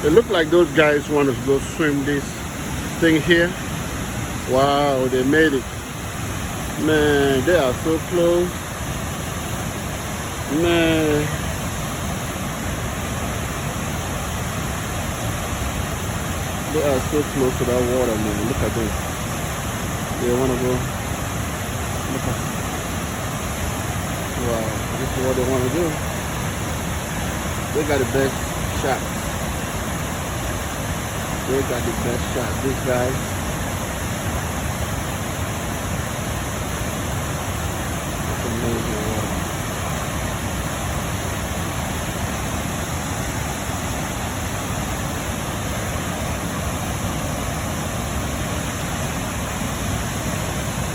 It look like those guys want to go swim this thing here. Wow, they made it. Man, they are so close. Man. They are so close to that water, man. Look at this. They want to go. Look at. Wow, this is what they want to do. They got the best shot. They got the best shot. This guy. That's amazing water.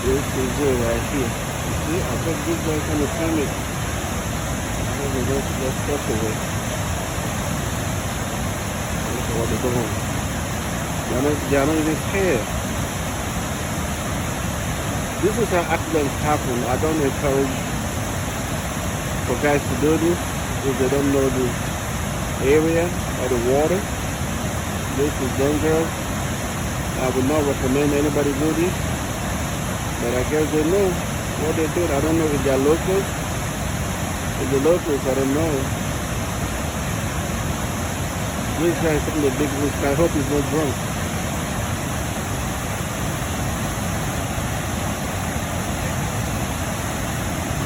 This is it right here. You see, I bet this guy's gonna film it. I'm gonna go to that stuff away. Look at what they're doing. They're not even scared. This is how accidents happen. I don't encourage for guys to do this if they don't know the area or the water. This is dangerous. I would not recommend anybody do this. But I guess they know what they're doing. I don't know if they're locals. If they're locals, I don't know. This guy is taking a big risk. I hope he's not drunk.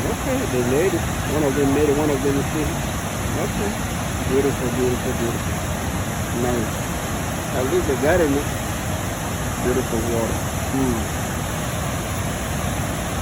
Okay, they made it. One of them made it, one of them is still. Okay. Beautiful, beautiful, beautiful. Nice. At least they got in it. Beautiful water.